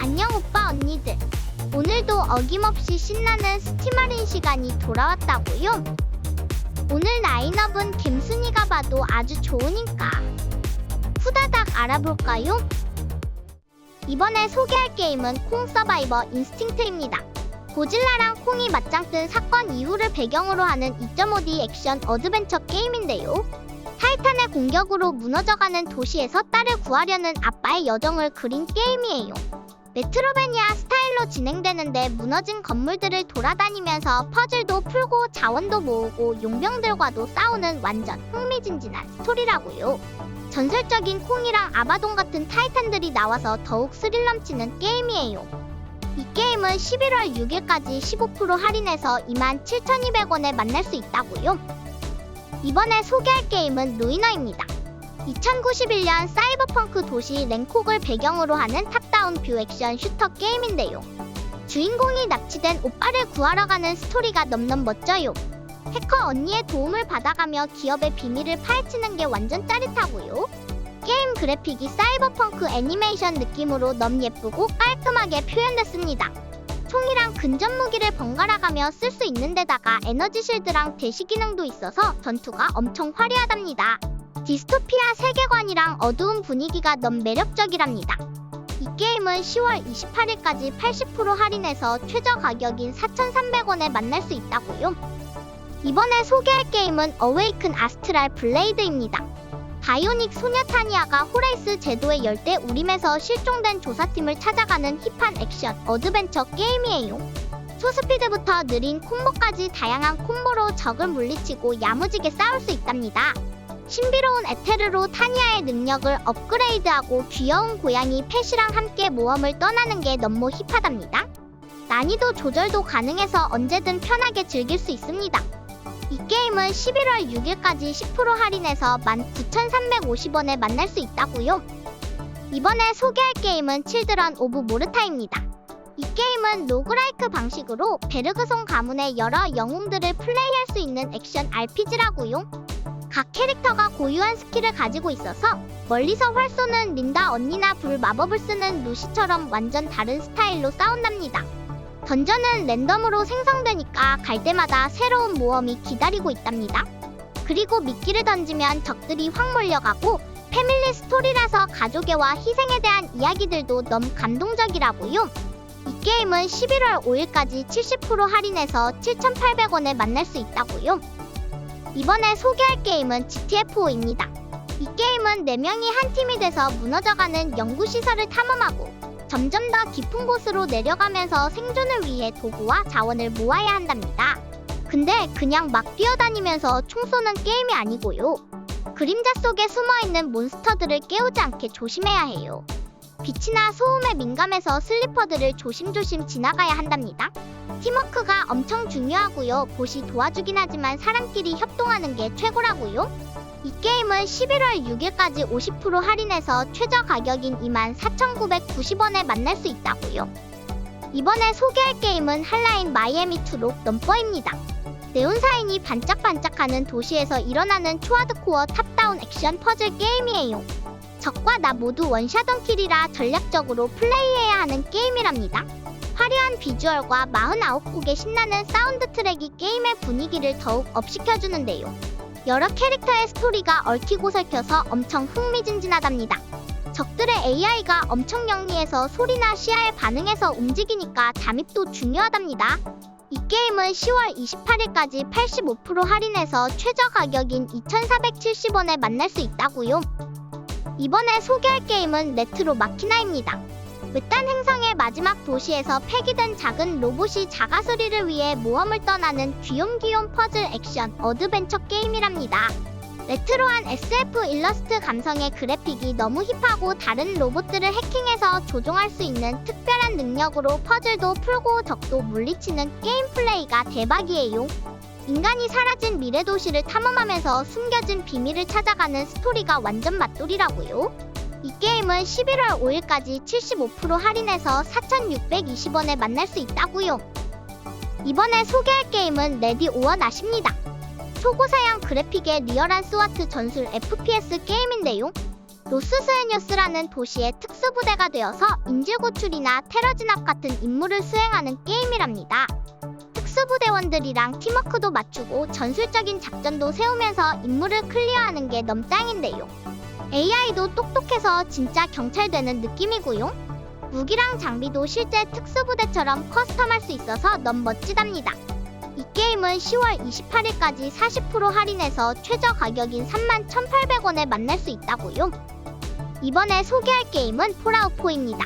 안녕 오빠 언니들. 오늘도 어김없이 신나는 스팀할인 시간이 돌아왔다고요? 오늘 라인업은 갬순이가 봐도 아주 좋으니까 후다닥 알아볼까요? 이번에 소개할 게임은 콩 서바이버 인스팅트입니다. 고질라랑 콩이 맞짱 뜬 사건 이후를 배경으로 하는 2.5D 액션 어드벤처 게임인데요. 타이탄의 공격으로 무너져가는 도시에서 딸을 구하려는 아빠의 여정을 그린 게임이에요. 메트로베니아 스타일로 진행되는데 무너진 건물들을 돌아다니면서 퍼즐도 풀고 자원도 모으고 용병들과도 싸우는 완전 흥미진진한 스토리라고요. 전설적인 콩이랑 아바돈 같은 타이탄들이 나와서 더욱 스릴 넘치는 게임이에요. 이 게임은 11월 6일까지 15% 할인해서 27,200원에 만날 수 있다고요. 이번에 소개할 게임은 루이너입니다. 2091년 사이버펑크 도시 랭콕을 배경으로 하는 탑다운 뷰 액션 슈터 게임인데요. 주인공이 납치된 오빠를 구하러 가는 스토리가 넘넘 멋져요. 해커 언니의 도움을 받아가며 기업의 비밀을 파헤치는 게 완전 짜릿하고요. 게임 그래픽이 사이버펑크 애니메이션 느낌으로 너무 예쁘고 깔끔하게 표현됐습니다. 총이랑 근접 무기를 번갈아가며 쓸 수 있는 데다가 에너지 실드랑 대시 기능도 있어서 전투가 엄청 화려하답니다. 디스토피아 세계관이랑 어두운 분위기가 너무 매력적이랍니다. 이 게임은 10월 28일까지 80% 할인해서 최저 가격인 4,300원에 만날 수 있다고요. 이번에 소개할 게임은 어웨이큰 아스트랄 블레이드입니다. 바이오닉 소녀 타니아가 호레이스 제도의 열대 우림에서 실종된 조사팀을 찾아가는 힙한 액션 어드벤처 게임이에요. 초스피드부터 느린 콤보까지 다양한 콤보로 적을 물리치고 야무지게 싸울 수 있답니다. 신비로운 에테르로 타니아의 능력을 업그레이드하고 귀여운 고양이 펫이랑 함께 모험을 떠나는 게 너무 힙하답니다. 난이도 조절도 가능해서 언제든 편하게 즐길 수 있습니다. 이 게임은 11월 6일까지 10% 할인해서 19,350원에 만날 수 있다고요. 이번에 소개할 게임은 칠드런 오브 모르타입니다. 이 게임은 로그라이크 방식으로 베르그송 가문의 여러 영웅들을 플레이할 수 있는 액션 RPG라고요. 각 캐릭터가 고유한 스킬을 가지고 있어서 멀리서 활 쏘는 린다 언니나 불 마법을 쓰는 루시처럼 완전 다른 스타일로 싸운답니다. 던전은 랜덤으로 생성되니까 갈 때마다 새로운 모험이 기다리고 있답니다. 그리고 미끼를 던지면 적들이 확 몰려가고 패밀리 스토리라서 가족애와 희생에 대한 이야기들도 너무 감동적이라고요. 이 게임은 11월 5일까지 70% 할인해서 7,800원에 만날 수 있다고요. 이번에 소개할 게임은 GTF5입니다. 이 게임은 4명이 한 팀이 돼서 무너져가는 연구시설을 탐험하고 점점 더 깊은 곳으로 내려가면서 생존을 위해 도구와 자원을 모아야 한답니다. 근데 그냥 막 뛰어다니면서 총 쏘는 게임이 아니고요. 그림자 속에 숨어있는 몬스터들을 깨우지 않게 조심해야 해요. 빛이나 소음에 민감해서 슬리퍼들을 조심조심 지나가야 한답니다. 팀워크가 엄청 중요하고요. 봇이 도와주긴 하지만 사람끼리 협동하는 게 최고라고요. 이 게임은 11월 6일까지 50% 할인해서 최저 가격인 24,990원에 만날 수 있다고요. 이번에 소개할 게임은 한라인 마이애미2 넘버입니다. 네온사인이 반짝반짝하는 도시에서 일어나는 초하드코어 탑다운 액션 퍼즐 게임이에요. 적과 나 모두 원샷 원킬이라 전략적으로 플레이해야 하는 게임이랍니다. 화려한 비주얼과 49곡의 신나는 사운드 트랙이 게임의 분위기를 더욱 업시켜주는데요. 여러 캐릭터의 스토리가 얽히고 설켜서 엄청 흥미진진하답니다. 적들의 AI가 엄청 영리해서 소리나 시야에 반응해서 움직이니까 잠입도 중요하답니다. 이 게임은 10월 28일까지 85% 할인해서 최저 가격인 2,470원에 만날 수 있다고요. 이번에 소개할 게임은 레트로 마키나입니다. 외딴 행성의 마지막 도시에서 폐기된 작은 로봇이 자가수리를 위해 모험을 떠나는 귀염귀염 퍼즐 액션 어드벤처 게임이랍니다. 레트로한 SF 일러스트 감성의 그래픽이 너무 힙하고 다른 로봇들을 해킹해서 조종할 수 있는 특별한 능력으로 퍼즐도 풀고 적도 물리치는 게임 플레이가 대박이에요. 인간이 사라진 미래 도시를 탐험하면서 숨겨진 비밀을 찾아가는 스토리가 완전 맛돌이라고요. 이 게임은 11월 5일까지 75% 할인해서 4,620원에 만날 수 있다고요. 이번에 소개할 게임은 레디 오어 낫입니다. 초고사양 그래픽의 리얼한 스와트 전술 FPS 게임인데요. 로스스에뉴스라는 도시의 특수부대가 되어서 인질구출이나 테러 진압 같은 임무를 수행하는 게임이랍니다. 특수부대원들이랑 팀워크도 맞추고 전술적인 작전도 세우면서 임무를 클리어하는 게 너무 짱인데요. AI도 똑똑해서 진짜 경찰 되는 느낌이고요. 무기랑 장비도 실제 특수부대처럼 커스텀할 수 있어서 너무 멋지답니다. 이 게임은 10월 28일까지 40% 할인해서 최저 가격인 31,800원에 만날 수 있다고요. 이번에 소개할 게임은 폴아웃4입니다.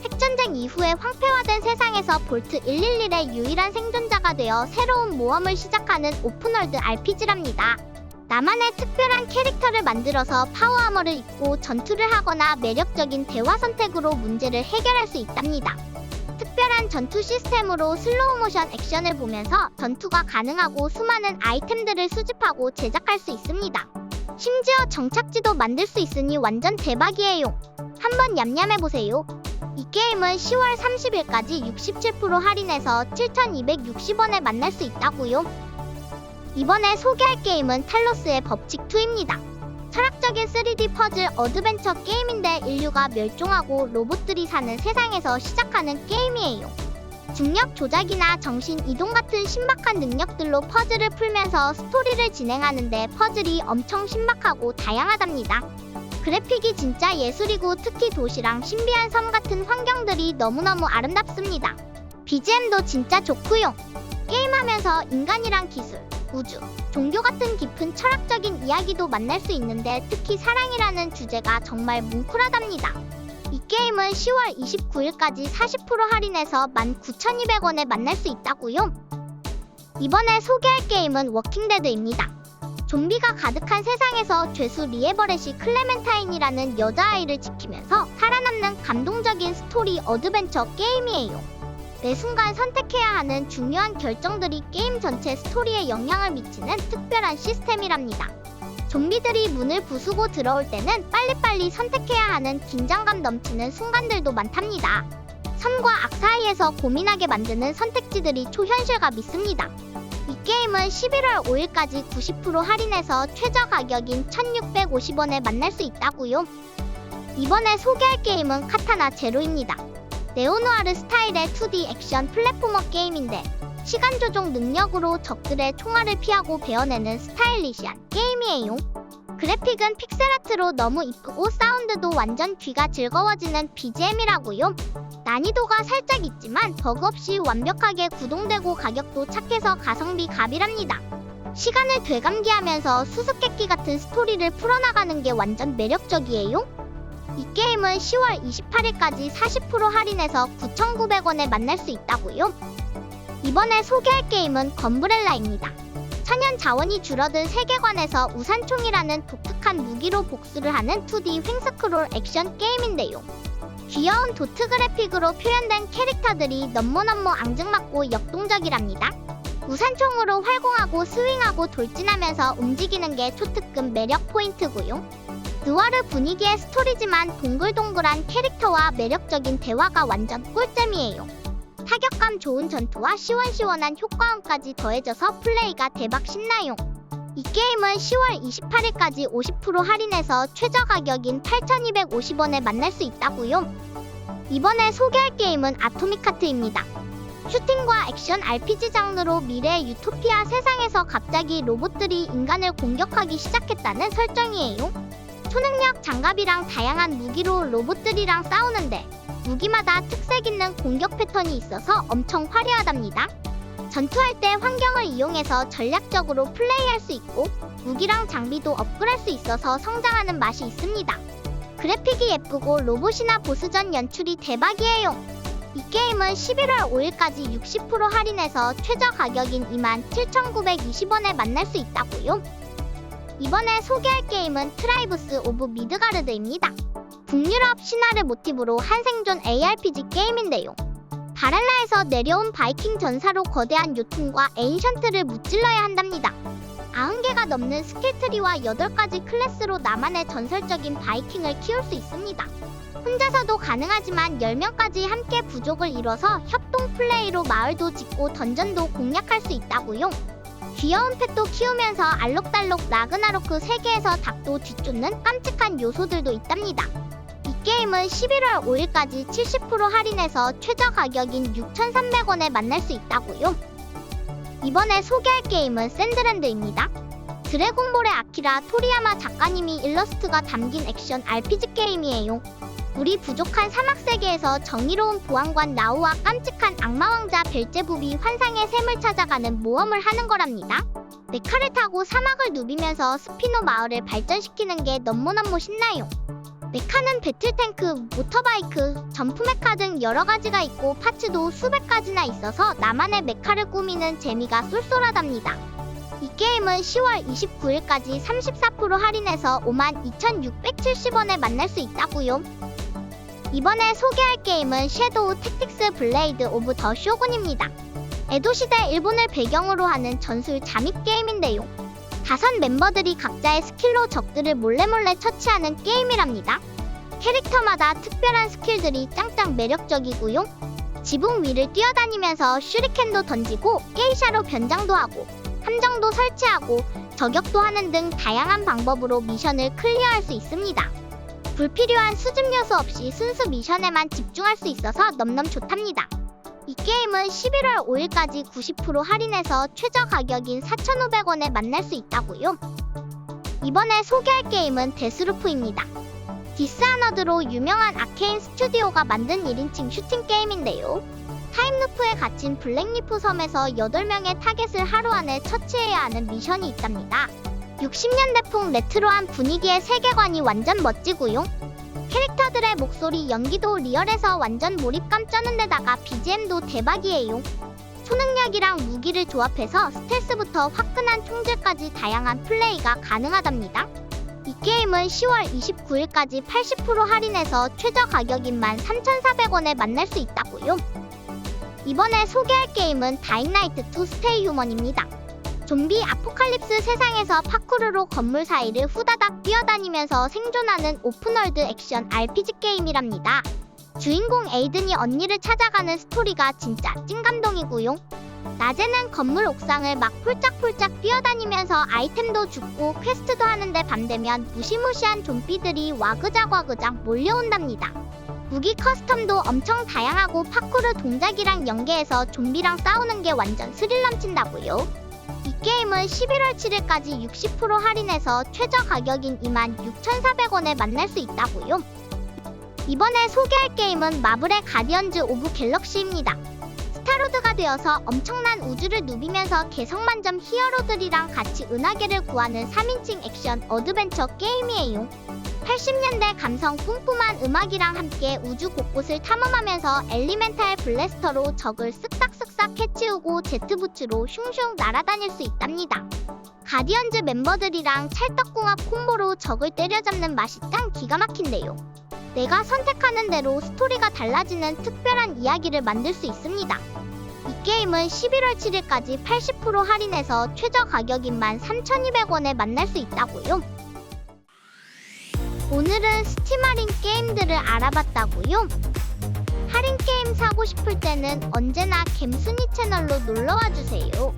핵전쟁 이후에 황폐화된 세상에서 볼트 111의 유일한 생존자가 되어 새로운 모험을 시작하는 오픈월드 RPG랍니다. 나만의 특별한 캐릭터를 만들어서 파워아머를 입고 전투를 하거나 매력적인 대화 선택으로 문제를 해결할 수 있답니다. 특별한 전투 시스템으로 슬로우 모션 액션을 보면서 전투가 가능하고 수많은 아이템들을 수집하고 제작할 수 있습니다. 심지어 정착지도 만들 수 있으니 완전 대박이에요. 한번 냠냠해보세요. 이 게임은 10월 30일까지 67% 할인해서 7,260원에 만날 수 있다고요. 이번에 소개할 게임은 탈로스의 법칙2입니다. 철학적인 3D 퍼즐 어드벤처 게임인데 인류가 멸종하고 로봇들이 사는 세상에서 시작하는 게임이에요. 중력 조작이나 정신 이동 같은 신박한 능력들로 퍼즐을 풀면서 스토리를 진행하는데 퍼즐이 엄청 신박하고 다양하답니다. 그래픽이 진짜 예술이고 특히 도시랑 신비한 섬 같은 환경들이 너무너무 아름답습니다. BGM도 진짜 좋고요. 게임하면서 인간이랑 기술, 우주, 종교 같은 깊은 철학적인 이야기도 만날 수 있는데 특히 사랑이라는 주제가 정말 뭉클하답니다. 이 게임은 10월 29일까지 40% 할인해서 19,200원에 만날 수 있다고요. 이번에 소개할 게임은 워킹데드입니다. 좀비가 가득한 세상에서 죄수 리에버렛이 클레멘타인이라는 여자아이를 지키면서 살아남는 감동적인 스토리 어드벤처 게임이에요. 매 순간 선택해야 하는 중요한 결정들이 게임 전체 스토리에 영향을 미치는 특별한 시스템이랍니다. 좀비들이 문을 부수고 들어올 때는 빨리빨리 선택해야 하는 긴장감 넘치는 순간들도 많답니다. 선과 악 사이에서 고민하게 만드는 선택지들이 초현실감 있습니다. 이 게임은 11월 5일까지 90% 할인해서 최저 가격인 1,650원에 만날 수 있다고요. 이번에 소개할 게임은 카타나 제로입니다. 네오누아르 스타일의 2D 액션 플랫포머 게임인데 시간 조종 능력으로 적들의 총알을 피하고 베어내는 스타일리시한 게임이에요. 그래픽은 픽셀아트로 너무 이쁘고 사운드도 완전 귀가 즐거워지는 BGM이라고요. 난이도가 살짝 있지만 버그 없이 완벽하게 구동되고 가격도 착해서 가성비 갑이랍니다. 시간을 되감기하면서 수수께끼 같은 스토리를 풀어나가는 게 완전 매력적이에요. 이 게임은 10월 28일까지 40% 할인해서 9,900원에 만날 수 있다고요. 이번에 소개할 게임은 검브렐라입니다. 천연 자원이 줄어든 세계관에서 우산총이라는 독특한 무기로 복수를 하는 2D 횡스크롤 액션 게임인데요. 귀여운 도트 그래픽으로 표현된 캐릭터들이 너무너무 앙증맞고 역동적이랍니다. 우산총으로 활공하고 스윙하고 돌진하면서 움직이는 게 초특급 매력 포인트고요. 느와르 분위기의 스토리지만 동글동글한 캐릭터와 매력적인 대화가 완전 꿀잼이에요. 타격감 좋은 전투와 시원시원한 효과음까지 더해져서 플레이가 대박 신나요. 이 게임은 10월 28일까지 50% 할인해서 최저 가격인 8,250원에 만날 수 있다고요. 이번에 소개할 게임은 아토믹하트입니다. 슈팅과 액션 RPG 장르로 미래의 유토피아 세상에서 갑자기 로봇들이 인간을 공격하기 시작했다는 설정이에요. 초능력 장갑이랑 다양한 무기로 로봇들이랑 싸우는데 무기마다 특색 있는 공격 패턴이 있어서 엄청 화려하답니다. 전투할 때 환경을 이용해서 전략적으로 플레이할 수 있고 무기랑 장비도 업그레이드할 수 있어서 성장하는 맛이 있습니다. 그래픽이 예쁘고 로봇이나 보스전 연출이 대박이에요. 이 게임은 11월 5일까지 60% 할인해서 최저 가격인 27,920원에 만날 수 있다고요. 이번에 소개할 게임은 트라이브스 오브 미드가르드입니다. 북유럽 신화를 모티브로 한 생존 ARPG 게임인데요. 바랄라에서 내려온 바이킹 전사로 거대한 요통과 에인션트를 무찔러야 한답니다. 90개가 넘는 스킬트리와 8가지 클래스로 나만의 전설적인 바이킹을 키울 수 있습니다. 혼자서도 가능하지만 10명까지 함께 부족을 이뤄서 협동 플레이로 마을도 짓고 던전도 공략할 수 있다고요. 귀여운 펫도 키우면서 알록달록 라그나로크 세계에서 닭도 뒤쫓는 깜찍한 요소들도 있답니다. 이 게임은 11월 5일까지 70% 할인해서 최저 가격인 6,300원에 만날 수 있다고요. 이번에 소개할 게임은 샌드랜드입니다. 드래곤볼의 아키라 토리야마 작가님이 일러스트가 담긴 액션 RPG 게임이에요. 물이 부족한 사막 세계에서 정의로운 보안관 나우와 깜찍한 악마왕자 벨제부비 환상의 샘을 찾아가는 모험을 하는 거랍니다. 메카를 타고 사막을 누비면서 스피노 마을을 발전시키는 게 너무너무 신나요. 메카는 배틀탱크, 모터바이크, 점프메카 등 여러 가지가 있고 파츠도 수백 가지나 있어서 나만의 메카를 꾸미는 재미가 쏠쏠하답니다. 이 게임은 10월 29일까지 34% 할인해서 52,670원에 만날 수 있다고요. 이번에 소개할 게임은 섀도우 택틱스 블레이드 오브 더 쇼군입니다. 에도시대 일본을 배경으로 하는 전술 잠입 게임인데요. 5 멤버들이 각자의 스킬로 적들을 몰래몰래 처치하는 게임이랍니다. 캐릭터마다 특별한 스킬들이 짱짱 매력적이고요. 지붕 위를 뛰어다니면서 슈리켄도 던지고 게이샤로 변장도 하고 함정도 설치하고 저격도 하는 등 다양한 방법으로 미션을 클리어할 수 있습니다. 불필요한 수집 요소 없이 순수 미션에만 집중할 수 있어서 넘넘 좋답니다. 이 게임은 11월 5일까지 90% 할인해서 최저 가격인 4,500원에 만날 수 있다고요. 이번에 소개할 게임은 데스루프입니다. 디스아너드로 유명한 아케인 스튜디오가 만든 1인칭 슈팅 게임인데요. 타임루프에 갇힌 블랙리프 섬에서 8명의 타겟을 하루 안에 처치해야 하는 미션이 있답니다. 60년대풍 레트로한 분위기의 세계관이 완전 멋지고요. 캐릭터들의 목소리 연기도 리얼해서 완전 몰입감 쩌는 데다가 BGM도 대박이에요. 초능력이랑 무기를 조합해서 스텔스부터 화끈한 총질까지 다양한 플레이가 가능하답니다. 이 게임은 10월 29일까지 80% 할인해서 최저 가격인 13,400원에 만날 수 있다고요. 이번에 소개할 게임은 다잉나이트 2 스테이 휴먼입니다. 좀비 아포칼립스 세상에서 파쿠르로 건물 사이를 후다닥 뛰어다니면서 생존하는 오픈월드 액션 RPG 게임이랍니다. 주인공 에이든이 언니를 찾아가는 스토리가 진짜 찐감동이고요. 낮에는 건물 옥상을 막 폴짝폴짝 뛰어다니면서 아이템도 줍고 퀘스트도 하는데 밤 되면 무시무시한 좀비들이 와그작와그작 몰려온답니다. 무기 커스텀도 엄청 다양하고 파쿠르 동작이랑 연계해서 좀비랑 싸우는 게 완전 스릴 넘친다고요. 이 게임은 11월 7일까지 60% 할인해서 최저 가격인 26,400원에 만날 수 있다고요. 이번에 소개할 게임은 마블의 가디언즈 오브 갤럭시입니다. 스타로드가 되어서 엄청난 우주를 누비면서 개성만점 히어로들이랑 같이 은하계를 구하는 3인칭 액션 어드벤처 게임이에요. 80년대 감성 뿜뿜한 음악이랑 함께 우주 곳곳을 탐험하면서 엘리멘탈 블래스터로 적을 쓱싹쓱싹 해치우고 제트부츠로 슝슝 날아다닐 수 있답니다. 가디언즈 멤버들이랑 찰떡궁합 콤보로 적을 때려잡는 맛이 짱 기가 막힌데요. 내가 선택하는 대로 스토리가 달라지는 특별한 이야기를 만들 수 있습니다. 이 게임은 11월 7일까지 80% 할인해서 최저 가격인 13,200원에 만날 수 있다고요. 오늘은 스팀 할인 게임들을 알아봤다고요. 할인 게임 사고 싶을 때는 언제나 겜순이 채널로 놀러와주세요.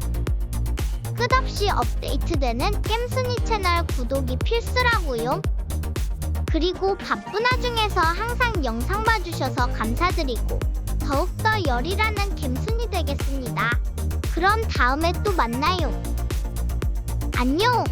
끝없이 업데이트되는 겜순이 채널 구독이 필수라고요. 그리고 바쁜 와중에서 항상 영상 봐주셔서 감사드리고 더욱더 열일하는 겜순이 되겠습니다. 그럼 다음에 또 만나요. 안녕!